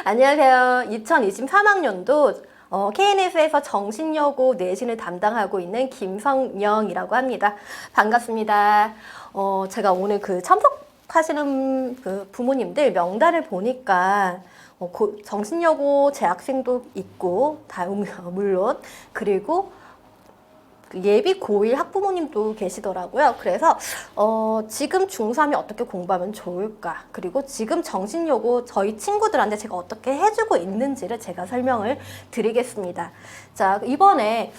안녕하세요. 2023학년도 KNS에서 정신여고 내신을 담당하고 있는 김성영이라고 합니다. 반갑습니다. 제가 오늘 그 참석하시는 그 부모님들 명단을 보니까 정신여고 재학생도 있고, 물론, 그리고 예비 고1 학부모님도 계시더라고요. 그래서 지금 중3이 어떻게 공부하면 좋을까, 그리고 지금 정신여고 저희 친구들한테 제가 어떻게 해주고 있는지를 제가 설명을 드리겠습니다. 자, 이번에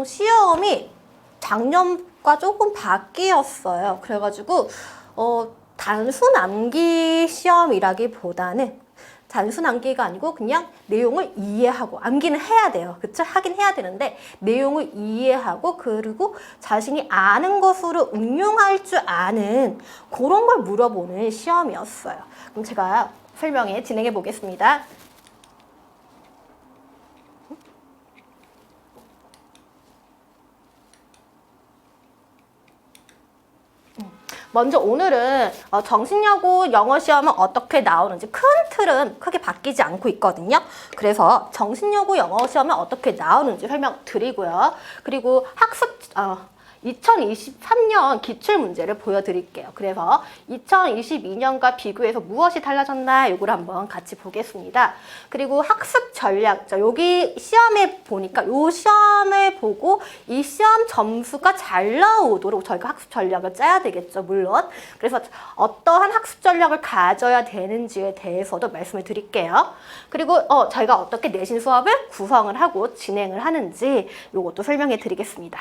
시험이 작년과 조금 바뀌었어요. 그래가지고 단순 암기 시험이라기보다는 단순 암기가 아니고 그냥 내용을 이해하고, 암기는 해야 돼요. 그쵸? 하긴 해야 되는데 내용을 이해하고, 그리고 자신이 아는 것으로 응용할 줄 아는 그런 걸 물어보는 시험이었어요. 그럼 제가 설명해 진행해 보겠습니다. 먼저 오늘은 정신여고 영어 시험은 어떻게 나오는지 큰 틀은 크게 바뀌지 않고 있거든요. 그래서 정신여고 영어 시험은 어떻게 나오는지 설명드리고요. 그리고 2023년 기출문제를 보여드릴게요. 그래서 2022년과 비교해서 무엇이 달라졌나 이걸 한번 같이 보겠습니다. 그리고 학습 전략, 여기 시험에 보니까 이 시험을 보고 이 시험 점수가 잘 나오도록 저희가 학습 전략을 짜야 되겠죠, 물론. 그래서 어떠한 학습 전략을 가져야 되는지에 대해서도 말씀을 드릴게요. 그리고 저희가 어떻게 내신 수업을 구성을 하고 진행을 하는지 이것도 설명해 드리겠습니다.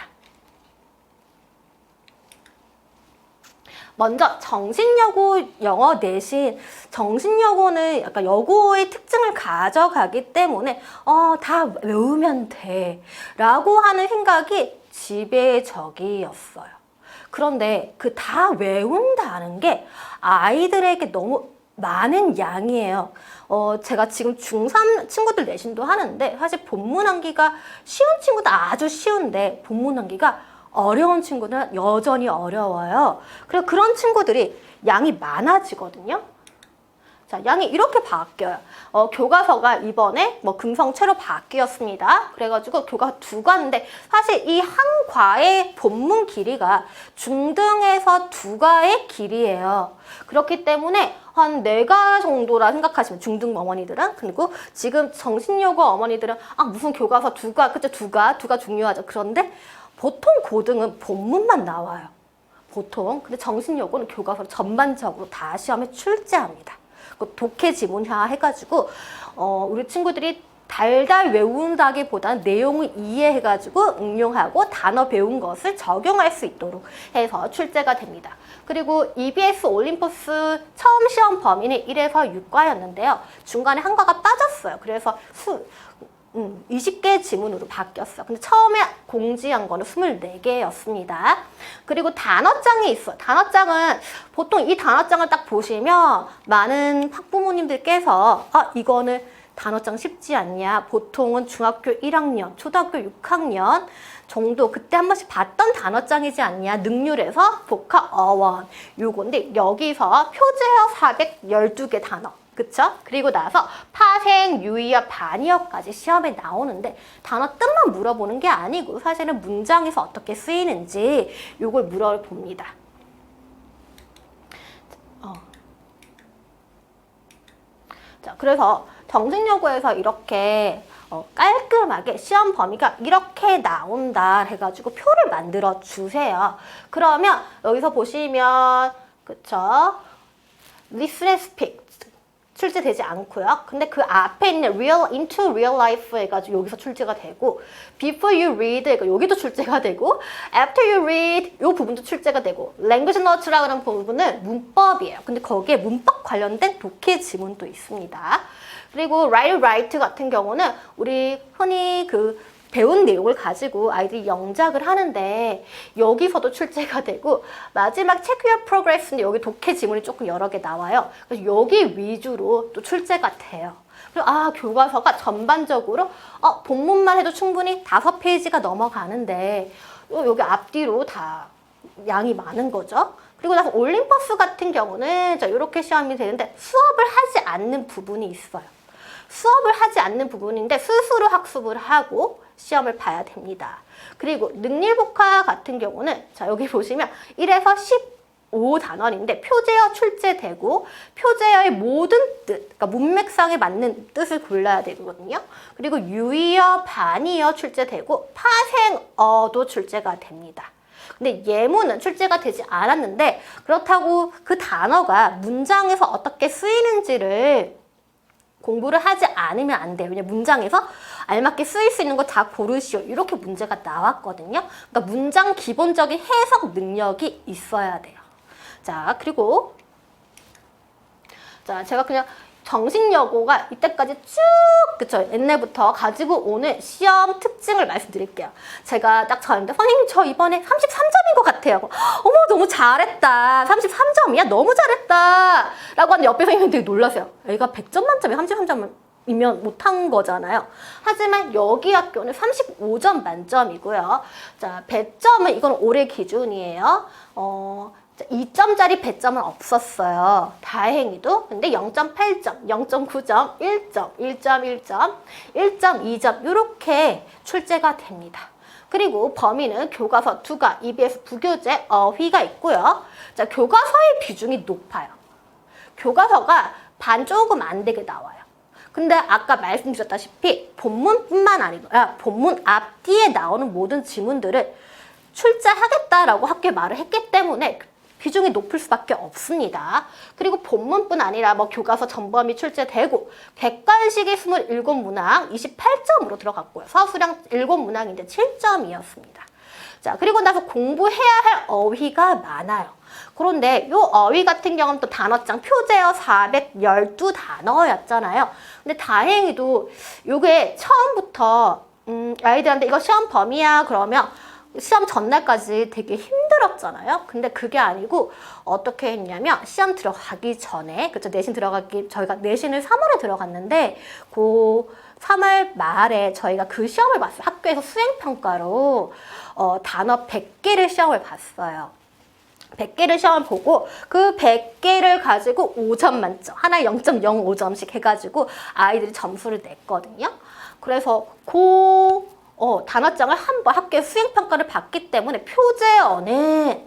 먼저 정신여고 영어 내신, 정신여고는 약간 여고의 특징을 가져가기 때문에 다 외우면 돼 라고 하는 생각이 지배적이었어요. 그런데 그 다 외운다는 게 아이들에게 너무 많은 양이에요. 제가 지금 중3 친구들 내신도 하는데, 사실 본문 암기가 쉬운 친구도 아주 쉬운데 본문 암기가 어려운 친구는 여전히 어려워요. 그래서 그런 친구들이 양이 많아지거든요. 자, 양이 이렇게 바뀌어요. 교과서가 이번에 금성체로 바뀌었습니다. 그래가지고 교과서 2과인데, 사실 이 한 과의 본문 길이가 중등에서 2과의 길이에요. 그렇기 때문에 한 4과 정도라 생각하시면, 중등 어머니들은. 그리고 지금 정신여고 어머니들은 무슨 교과서 2과, 그쵸? 2과 중요하죠. 그런데 보통 고등은 본문만 나와요. 보통. 근데 정신여고는 교과서 전반적으로 다 시험에 출제합니다. 독해 지문화 해가지고 우리 친구들이 달달 외운다기보다는 내용을 이해해가지고 응용하고 단어 배운 것을 적용할 수 있도록 해서 출제가 됩니다. 그리고 EBS 올림포스 처음 시험 범위는 1에서 6과였는데요. 중간에 한 과가 빠졌어요. 그래서 20개 지문으로 바뀌었어. 근데 처음에 공지한 거는 24개였습니다. 그리고 단어장이 있어요. 단어장은 보통 이 단어장을 딱 보시면 많은 학부모님들께서 이거는 단어장 쉽지 않냐. 보통은 중학교 1학년, 초등학교 6학년 정도 그때 한 번씩 봤던 단어장이지 않냐. 능률에서 복합 어원 요건데, 여기서 표제어 412개 단어. 그쵸? 그리고 나서 파생, 유의어, 반의어까지 시험에 나오는데, 단어 뜻만 물어보는 게 아니고 사실은 문장에서 어떻게 쓰이는지 이걸 물어봅니다. 자, 그래서 정신여고에서 이렇게 깔끔하게 시험 범위가 이렇게 나온다 해가지고 표를 만들어 주세요. 그러면 여기서 보시면, 그쵸? Listen and speak 출제되지 않고요. 근데 그 앞에 있는 into real life 해가지고 여기서 출제가 되고, before you read 여기도 출제가 되고, after you read 이 부분도 출제가 되고, language notes라고 하는 부분은 문법이에요. 근데 거기에 문법 관련된 독해 지문도 있습니다. 그리고 write 같은 경우는 우리 흔히 배운 내용을 가지고 아이들이 영작을 하는데 여기서도 출제가 되고, 마지막 check your progress인데 여기 독해 지문이 조금 여러 개 나와요. 그래서 여기 위주로 또 출제가 돼요. 그리고 교과서가 전반적으로 본문만 해도 충분히 5페이지가 넘어가는데 여기 앞뒤로 다 양이 많은 거죠. 그리고 나서 올림퍼스 같은 경우는 자, 이렇게 시험이 되는데 수업을 하지 않는 부분이 있어요. 수업을 하지 않는 부분인데 스스로 학습을 하고 시험을 봐야 됩니다. 그리고 능일복화 같은 경우는 자, 여기 보시면 1에서 15단원인데 표제어 출제되고 표제어의 모든 뜻, 그러니까 문맥상에 맞는 뜻을 골라야 되거든요. 그리고 유의어, 반의어 출제되고 파생어도 출제가 됩니다. 근데 예문은 출제가 되지 않았는데 그렇다고 그 단어가 문장에서 어떻게 쓰이는지를 공부를 하지 않으면 안 돼요. 왜냐면 문장에서 알맞게 쓰일 수 있는 거 다 고르시오. 이렇게 문제가 나왔거든요. 그러니까 문장 기본적인 해석 능력이 있어야 돼요. 자, 그리고 자, 제가 그냥 정신여고가 이때까지 쭉 그쵸 옛날부터 가지고 오는 시험 특징을 말씀드릴게요. 제가 딱 저한테 선생님 저 이번에 33점인 것 같아요. 어머 너무 잘했다. 33점이야? 너무 잘했다. 라고 하는데 옆에 선생님이 되게 놀라세요. 애가 100점 만점에 33점이면 못한 거잖아요. 하지만 여기 학교는 35점 만점이고요. 자, 배점은 이건 올해 기준이에요. 2점짜리 배점은 없었어요. 다행히도. 근데 0.8점, 0.9점, 1점, 1.1점, 1.2점 이렇게 출제가 됩니다. 그리고 범위는 교과서, 투가, EBS, 부교재, 어휘가 있고요. 자, 교과서의 비중이 높아요. 교과서가 반 조금 안 되게 나와요. 근데 아까 말씀드렸다시피 본문뿐만 아니고 본문 앞뒤에 나오는 모든 지문들을 출제하겠다라고 학교에 말을 했기 때문에 비중이 높을 수밖에 없습니다. 그리고 본문뿐 아니라 뭐 교과서 전범위 출제되고 객관식이 27문항 28점으로 들어갔고요. 서술형 7문항인데 7점이었습니다. 자, 그리고 나서 공부해야 할 어휘가 많아요. 그런데 이 어휘 같은 경우는 또 단어장 표제어 412단어였잖아요. 근데 다행히도 이게 처음부터 아이들한테 이거 시험 범위야 그러면 시험 전날까지 되게 힘들었잖아요. 근데 그게 아니고 어떻게 했냐면 시험 들어가기 전에 그쵸 내신 들어가기 저희가 내신을 3월에 들어갔는데 그 3월 말에 저희가 그 시험을 봤어요. 학교에서 수행평가로 단어 100개를 시험을 봤어요. 100개를 시험을 보고 그 100개를 가지고 5점 만점 하나에 0.05점씩 해가지고 아이들이 점수를 냈거든요. 그래서 단어장을 한번 학교에 수행평가를 받기 때문에 표제어는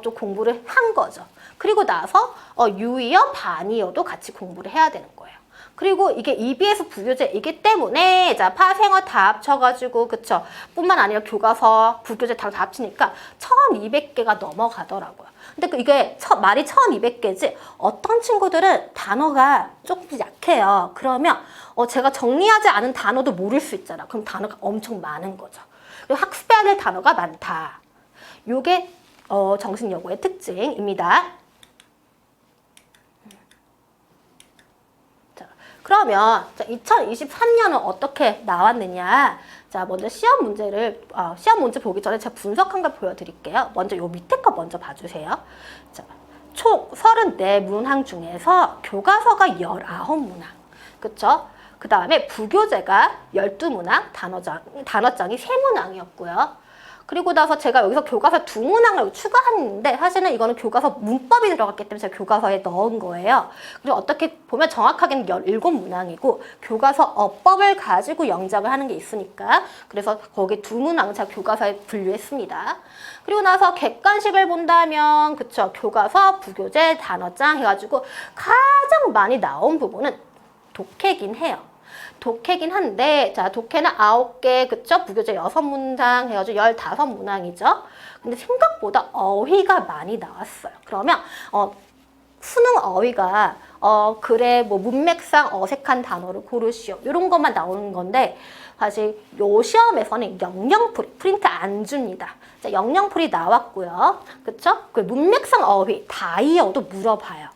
좀 공부를 한 거죠. 그리고 나서 유의어, 반의어도 같이 공부를 해야 되는 거예요. 그리고 이게 EBS 부교재이기 때문에 자 파생어 다 합쳐가지고 그쵸 뿐만 아니라 교과서, 부교재 다 합치니까 1200개가 넘어가더라고요. 근데 이게 말이 1200개지 어떤 친구들은 단어가 조금 약해요. 그러면 제가 정리하지 않은 단어도 모를 수 있잖아. 그럼 단어가 엄청 많은 거죠. 그리고 학습해야 될 단어가 많다. 요게 정신여고의 특징입니다. 그러면 2023년은 어떻게 나왔느냐? 자, 먼저 시험 문제 보기 전에 제가 분석한 걸 보여드릴게요. 먼저 요 밑에 거 먼저 봐주세요. 자, 총 34문항 중에서 교과서가 19문항. 그쵸? 그 다음에 부교재가 12문항, 단어장이 3문항이었고요. 그리고 나서 제가 여기서 교과서 2문항을 추가했는데 사실은 이거는 교과서 문법이 들어갔기 때문에 제가 교과서에 넣은 거예요. 그리고 어떻게 보면 정확하게는 17문항이고 교과서 어법을 가지고 영작을 하는 게 있으니까 그래서 거기 2문항을 제가 교과서에 분류했습니다. 그리고 나서 객관식을 본다면 그쵸 교과서, 부교재, 단어장 해가지고 가장 많이 나온 부분은 독해긴 해요. 독해긴 한데 자 독해는 9개 그쵸? 부교재 6문항 해가지고 15문항이죠. 근데 생각보다 어휘가 많이 나왔어요. 그러면 수능 어휘가 그래 뭐 문맥상 어색한 단어를 고르시오 이런 것만 나오는 건데 사실 요 시험에서는 영영풀이 프린트 안 줍니다. 자, 영영풀이 나왔고요. 그쵸? 그 문맥상 어휘 다이어도 물어봐요.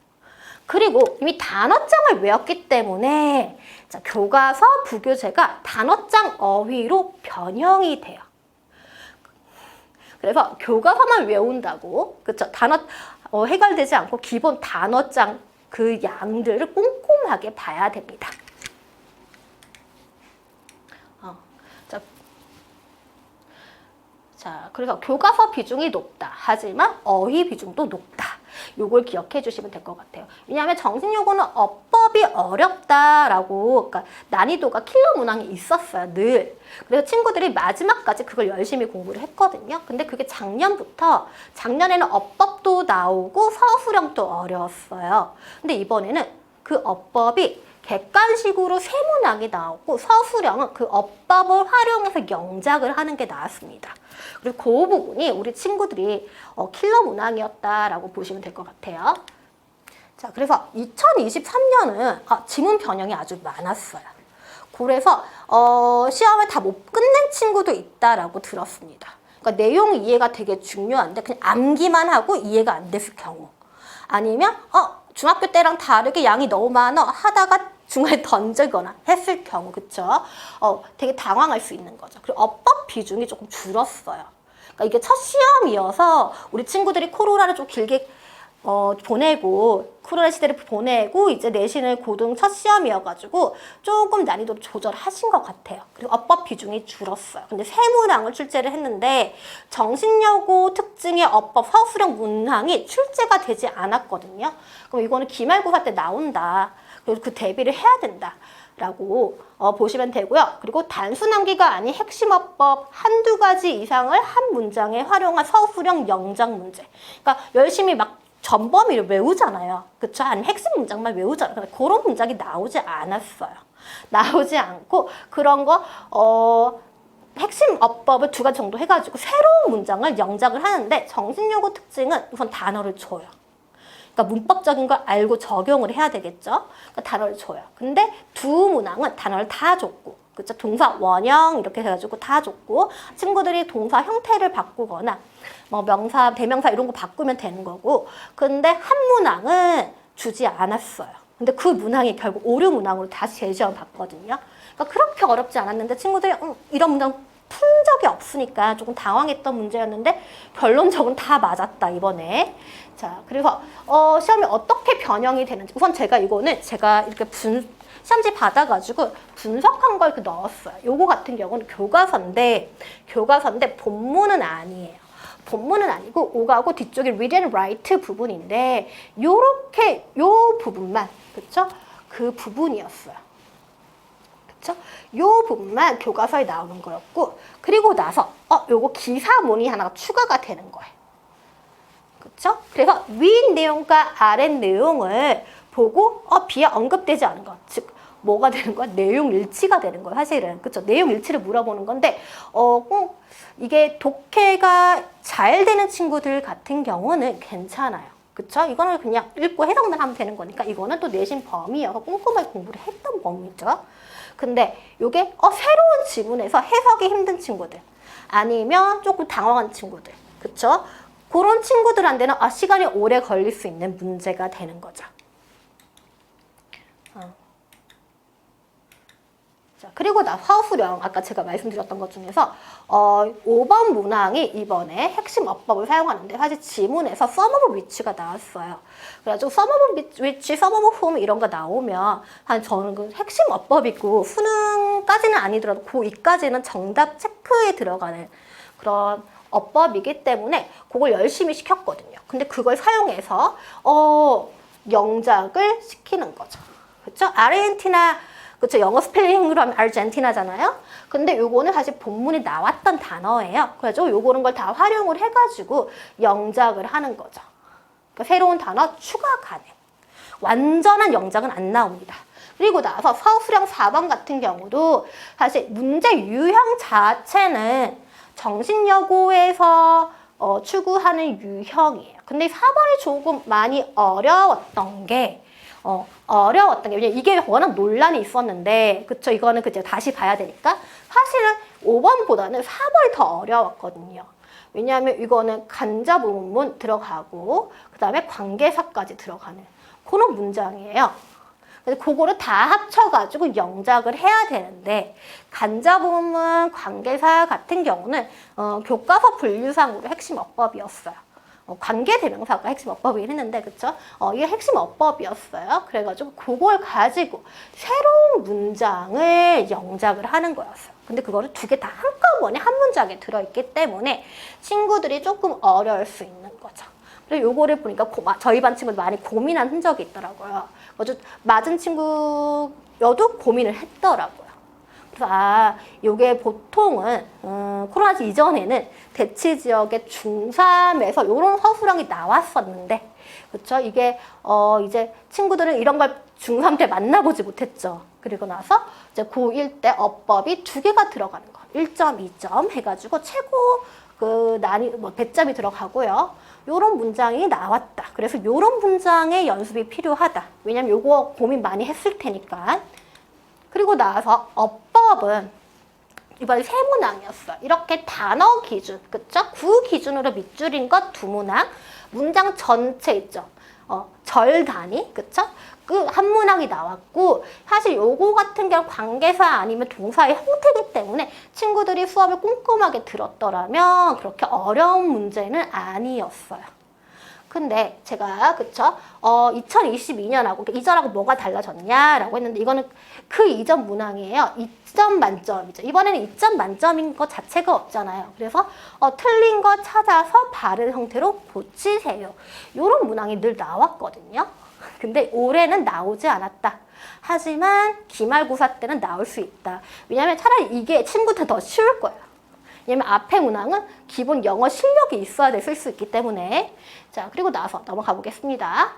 그리고 이미 단어장을 외웠기 때문에 자, 교과서, 부교재가 단어장 어휘로 변형이 돼요. 그래서 교과서만 외운다고 그쵸? 단어 해결되지 않고 기본 단어장 그 양들을 꼼꼼하게 봐야 됩니다. 자, 그래서 교과서 비중이 높다. 하지만 어휘 비중도 높다. 요걸 기억해 주시면 될 것 같아요. 왜냐하면 정신요구는 어법이 어렵다라고, 그러니까 난이도가 킬러 문항이 있었어요, 늘. 그래서 친구들이 마지막까지 그걸 열심히 공부를 했거든요. 근데 그게 작년에는 어법도 나오고 서술형도 어려웠어요. 근데 이번에는 그 어법이 객관식으로 세 문항이 나오고 서술형은 그 어법을 활용해서 영작을 하는 게 나왔습니다. 그리고 그 부분이 우리 친구들이 킬러 문항이었다라고 보시면 될 것 같아요. 자, 그래서 2023년은 지문 변형이 아주 많았어요. 그래서 시험을 다 못 끝낸 친구도 있다라고 들었습니다. 그러니까 내용 이해가 되게 중요한데 그냥 암기만 하고 이해가 안 됐을 경우, 아니면 중학교 때랑 다르게 양이 너무 많아 하다가 중간에 던지거나 했을 경우, 그쵸? 되게 당황할 수 있는 거죠. 그리고 어법 비중이 조금 줄었어요. 그러니까 이게 첫 시험이어서 우리 친구들이 코로나를 좀 길게 코로나 시대를 보내고 이제 내신을 고등 첫 시험이어가지고 조금 난이도를 조절하신 것 같아요. 그리고 어법 비중이 줄었어요. 근데 세 문항을 출제를 했는데 정신여고 특징의 어법 서술형 문항이 출제가 되지 않았거든요. 그럼 이거는 기말고사 때 나온다. 그래서 그 대비를 해야 된다. 라고 보시면 되고요. 그리고 단순 암기가 아닌 핵심 어법 한두 가지 이상을 한 문장에 활용한 서술형 영작 문제. 그러니까 열심히 막 전범위를 외우잖아요. 그쵸? 아니 핵심 문장만 외우잖아요. 근데 그런 문장이 나오지 않았어요. 나오지 않고 그런 거 핵심 어법을 두 가지 정도 해가지고 새로운 문장을 영작을 하는데 정신요구 특징은 우선 단어를 줘요. 그러니까 문법적인 걸 알고 적용을 해야 되겠죠. 그러니까 단어를 줘요. 근데 두 문항은 단어를 다 줬고, 그쵸? 동사 원형 이렇게 해가지고 다 줬고, 친구들이 동사 형태를 바꾸거나 뭐 명사, 대명사 이런 거 바꾸면 되는 거고, 근데 한 문항은 주지 않았어요. 근데 그 문항이 결국 오류 문항으로 다시 재시험 봤거든요. 그러니까 그렇게 어렵지 않았는데 친구들이 이런 문항 푼 적이 없으니까 조금 당황했던 문제였는데 결론적으로 다 맞았다, 이번에. 자, 그래서 시험이 어떻게 변형이 되는지, 우선 제가 이거는 제가 이렇게 시험지 받아가지고 분석한 걸 넣었어요. 요거 같은 경우는 교과서인데 본문은 아니에요. 본문은 아니고 오가고 뒤쪽에 read and write 부분인데 요렇게 요 부분만, 그쵸? 그 부분이었어요. 그쵸? 요 부분만 교과서에 나오는 거였고, 그리고 나서 요거 기사문이 하나가 추가가 되는 거예요. 그쵸? 그래서 위 내용과 아래 내용을 보고 B에 언급되지 않은 것, 즉 뭐가 되는 거야? 내용 일치가 되는 거예요, 사실은. 그쵸? 내용 일치를 물어보는 건데 꼭 이게 독해가 잘 되는 친구들 같은 경우는 괜찮아요. 그쵸? 이거는 그냥 읽고 해석만 하면 되는 거니까 이거는 또 내신 범위여서 꼼꼼하게 공부를 했던 범위죠. 근데 요게 새로운 지문에서 해석이 힘든 친구들, 아니면 조금 당황한 친구들, 그쵸? 그런 친구들한테는 시간이 오래 걸릴 수 있는 문제가 되는 거죠. 자, 그리고 서술형, 아까 제가 말씀드렸던 것 중에서 5번 문항이 이번에 핵심 어법을 사용하는데 사실 지문에서 sum of which가 나왔어요. 그래가지고 sum of which, sum of whom 이런 거 나오면 저는 그 핵심 어법이고 수능까지는 아니더라도 고2까지는 정답 체크에 들어가는 그런 어법이기 때문에 그걸 열심히 시켰거든요. 근데 그걸 사용해서 영작을 시키는 거죠. 그렇죠? 아르헨티나, 그렇죠? 영어 스펠링으로 하면 아르헨티나잖아요. 근데 요거는 사실 본문에 나왔던 단어예요. 그래서 요거는 걸 다 활용을 해가지고 영작을 하는 거죠. 그러니까 새로운 단어 추가 가능. 완전한 영작은 안 나옵니다. 그리고 나서 서술형 4번 같은 경우도 사실 문제 유형 자체는 정신여고에서 추구하는 유형이에요. 근데 4번이 조금 많이 어려웠던 게 왜냐면 이게 워낙 논란이 있었는데, 그쵸? 이거는 그죠? 다시 봐야 되니까. 사실은 5번보다는 4번이 더 어려웠거든요. 왜냐하면 이거는 간접 의문 들어가고, 그 다음에 관계사까지 들어가는 그런 문장이에요. 그래서 그거를 다 합쳐가지고 영작을 해야 되는데, 간접 의문, 관계사 같은 경우는 교과서 분류상으로 핵심 어법이었어요. 관계대명사가 핵심 어법이긴 했는데, 그쵸? 이게 핵심 어법이었어요. 그래가지고 그걸 가지고 새로운 문장을 영작을 하는 거였어요. 근데 그거를 두 개 다 한꺼번에 한 문장에 들어있기 때문에 친구들이 조금 어려울 수 있는 거죠. 그래서 요거를 보니까 저희 반 친구들 많이 고민한 흔적이 있더라고요. 아주 맞은 친구여도 고민을 했더라고요. 그래서 요게 보통은 코로나 이전에는 대치 지역의 중3에서 요런 허술형이 나왔었는데, 그렇죠? 이게 이제 친구들은 이런 걸 중3 때 만나보지 못했죠. 그리고 나서 이제 고1 때 어법이 2개가 들어가는 거, 1점, 2점 해가지고 최고 배점이 들어가고요. 요런 문장이 나왔다. 그래서 요런 문장의 연습이 필요하다. 왜냐면 요거 고민 많이 했을 테니까. 그리고 나서 어법은 이번에 3문항이었어요. 이렇게 단어 기준, 그쵸? 구 기준으로 밑줄인 것 2문항, 문장 전체 있죠? 절 단위, 그쵸? 그 한 문항이 나왔고, 사실 요거 같은 경우 관계사 아니면 동사의 형태이기 때문에 친구들이 수업을 꼼꼼하게 들었더라면 그렇게 어려운 문제는 아니었어요. 근데 제가 그쵸? 2022년하고 이전하고 뭐가 달라졌냐라고 했는데, 이거는 그 이전 문항이에요. 2점 만점이죠. 이번에는 2점 만점인 것 자체가 없잖아요. 그래서 틀린 거 찾아서 바른 형태로 고치세요. 이런 문항이 늘 나왔거든요. 근데 올해는 나오지 않았다. 하지만 기말고사 때는 나올 수 있다. 왜냐면 차라리 이게 친구한테 더 쉬울 거예요. 왜냐면 앞에 문항은 기본 영어 실력이 있어야 쓸 수 있기 때문에. 자, 그리고 나서 넘어가 보겠습니다.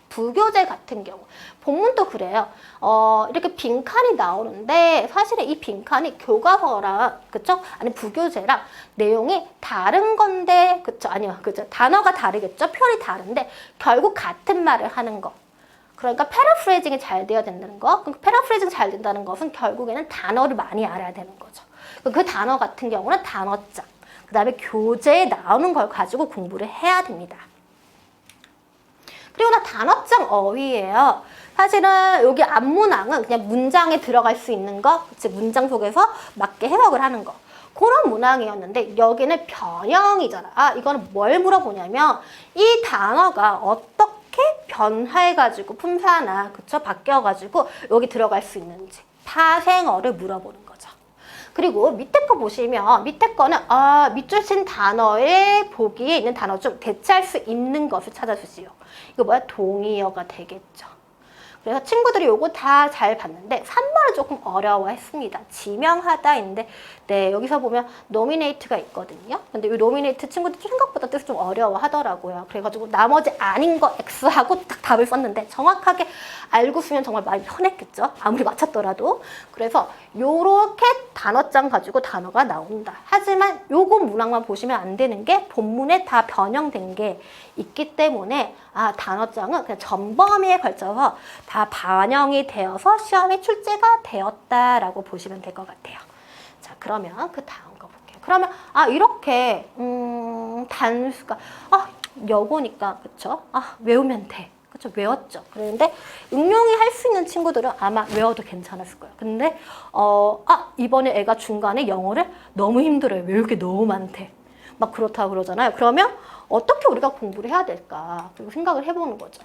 부교재 같은 경우 본문도 그래요. 이렇게 빈칸이 나오는데 사실은 이 빈칸이 교과서랑 그쵸? 아니 부교재랑 내용이 다른 건데 그쵸? 아니요, 그죠? 단어가 다르겠죠? 표현이 다른데 결국 같은 말을 하는 거. 그러니까 패러프레이징이 잘 돼야 된다는 거. 패러프레이징이 잘 된다는 것은 결국에는 단어를 많이 알아야 되는 거죠. 그 단어 같은 경우는 단어장, 그 다음에 교재에 나오는 걸 가지고 공부를 해야 됩니다. 그리고 나 단어장 어휘예요. 사실은 여기 앞문항은 그냥 문장에 들어갈 수 있는 거, 그치? 문장 속에서 맞게 해석을 하는 거. 그런 문항이었는데 여기는 변형이잖아. 이거는 뭘 물어보냐면 이 단어가 어떻게 변화해가지고 품사나 그쵸? 바뀌어가지고 여기 들어갈 수 있는지 파생어를 물어보는 거죠. 그리고 밑에 거 보시면 밑에 거는 밑줄 친 단어의 보기에 있는 단어 중 대체할 수 있는 것을 찾아주시오. 이거 뭐야? 동의어가 되겠죠. 그래서 친구들이 요거 다 잘 봤는데 3번을 조금 어려워했습니다. 지명하다인데 네, 여기서 보면 nominate가 있거든요. 근데 이 nominate 친구들 생각보다 뜻을 좀 어려워하더라고요. 그래가지고 나머지 아닌 거 X하고 딱 답을 썼는데 정확하게 알고 쓰면 정말 마음이 편했겠죠. 아무리 맞췄더라도. 그래서 요렇게 단어장 가지고 단어가 나온다. 하지만 요거 문항만 보시면 안 되는 게 본문에 다 변형된 게 있기 때문에 단어장은 그냥 전범위에 걸쳐서 다 반영이 되어서 시험에 출제가 되었다라고 보시면 될 것 같아요. 자, 그러면 그 다음 거 볼게요. 그러면 이렇게 단수가 여고니까 그쵸? 외우면 돼. 그쵸? 외웠죠. 그런데 응용이 할 수 있는 친구들은 아마 외워도 괜찮았을 거예요. 근데 이번에 애가 중간에 영어를 너무 힘들어요. 외울 게 너무 많대. 막 그렇다고 그러잖아요. 그러면 어떻게 우리가 공부를 해야 될까? 그리고 생각을 해보는 거죠.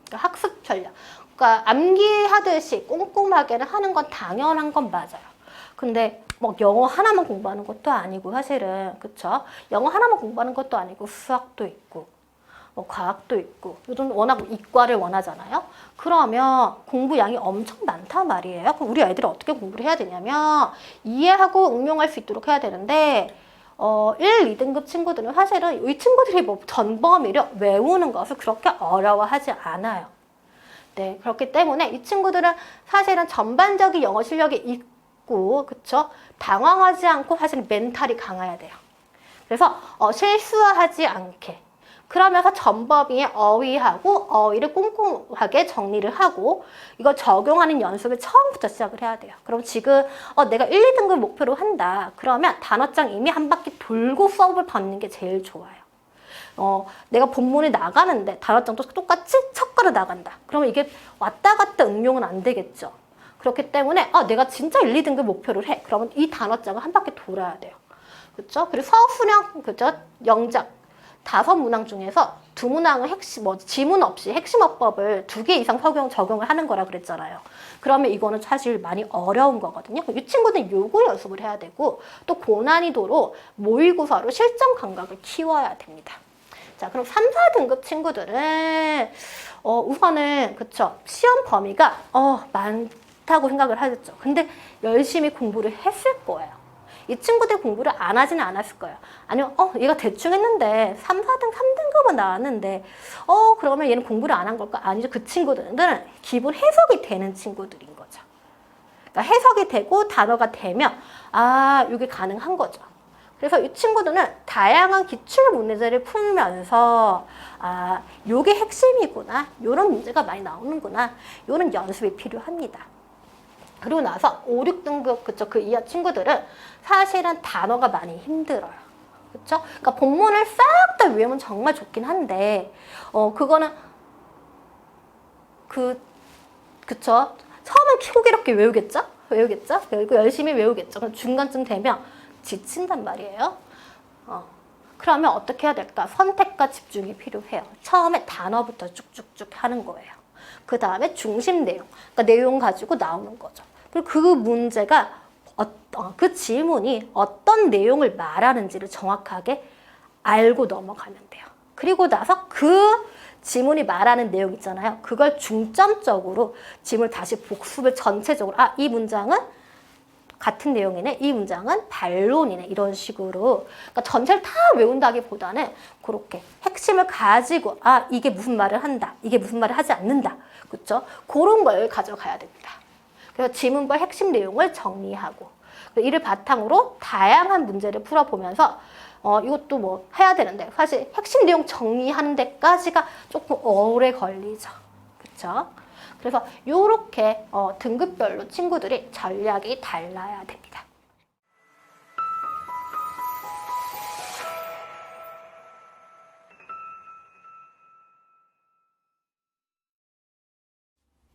그러니까 학습 전략. 그러니까 암기하듯이 꼼꼼하게는 하는 건 당연한 건 맞아요. 근데 뭐 영어 하나만 공부하는 것도 아니고 사실은 그쵸? 영어 하나만 공부하는 것도 아니고 수학도 있고 뭐 과학도 있고 요즘 워낙 이과를 원하잖아요. 그러면 공부량이 엄청 많단 말이에요. 그럼 우리 아이들은 어떻게 공부를 해야 되냐면 이해하고 응용할 수 있도록 해야 되는데 1, 2등급 친구들은 사실은 이 친구들이 뭐 전범위를 외우는 것을 그렇게 어려워하지 않아요. 네, 그렇기 때문에 이 친구들은 사실은 전반적인 영어 실력이 있고, 그쵸? 당황하지 않고 사실은 멘탈이 강해야 돼요. 그래서 실수하지 않게. 그러면서 전범위에 어휘하고 어휘를 꼼꼼하게 정리를 하고 이거 적용하는 연습을 처음부터 시작을 해야 돼요. 그럼 지금 내가 1, 2등급 목표로 한다. 그러면 단어장 이미 한 바퀴 돌고 수업을 받는 게 제일 좋아요. 내가 본문에 나가는데 단어장도 똑같이 첫 걸어 나간다. 그러면 이게 왔다 갔다 응용은 안 되겠죠. 그렇기 때문에 내가 진짜 1, 2등급 목표를 해. 그러면 이 단어장을 한 바퀴 돌아야 돼요. 그렇죠? 그리고 서술형, 그죠? 영작. 5문항 중에서 2문항은 지문 없이 핵심어법을 2개 이상 적용을 하는 거라 그랬잖아요. 그러면 이거는 사실 많이 어려운 거거든요. 이 친구는 요거 연습을 해야 되고 또 고난이도로 모의고사로 실전 감각을 키워야 됩니다. 자, 그럼 3, 4등급 친구들은 우선은 그쵸, 시험 범위가 많다고 생각을 하겠죠. 근데 열심히 공부를 했을 거예요. 이 친구들 공부를 안 하지는 않았을 거예요. 아니면 얘가 대충 했는데 3, 4등, 3등급은 나왔는데 그러면 얘는 공부를 안 한 걸까? 아니죠. 그 친구들은 기본 해석이 되는 친구들인 거죠. 그러니까 해석이 되고 단어가 되면 이게 가능한 거죠. 그래서 이 친구들은 다양한 기출 문제를 풀면서 요게 핵심이구나, 요런 문제가 많이 나오는구나, 요런 연습이 필요합니다. 그리고 나서 5, 6등급 그쵸, 그 이하 친구들은 사실은 단어가 많이 힘들어요. 그쵸? 그러니까 본문을 싹 다 외우면 정말 좋긴 한데 그거는 그쵸? 처음엔 호기롭게 외우겠죠? 그리고 열심히 외우겠죠. 그럼 중간쯤 되면 지친단 말이에요. 그러면 어떻게 해야 될까? 선택과 집중이 필요해요. 처음에 단어부터 쭉쭉쭉 하는 거예요. 그 다음에 중심 내용, 그러니까 내용 가지고 나오는 거죠. 그리고 그 문제가 그 질문이 어떤 내용을 말하는지를 정확하게 알고 넘어가면 돼요. 그리고 나서 그 지문이 말하는 내용 있잖아요. 그걸 중점적으로 지문을 다시 복습을 전체적으로 이 문장은 같은 내용이네, 이 문장은 반론이네, 이런 식으로. 그러니까 전체를 다 외운다기보다는 그렇게 핵심을 가지고 이게 무슨 말을 한다, 이게 무슨 말을 하지 않는다, 그렇죠? 그런 걸 가져가야 됩니다. 그래서 지문과 핵심 내용을 정리하고 이를 바탕으로 다양한 문제를 풀어보면서 이것도 뭐 해야 되는데 사실 핵심 내용 정리하는 데까지가 조금 오래 걸리죠. 그렇죠? 그래서 이렇게 등급별로 친구들이 전략이 달라야 됩니다.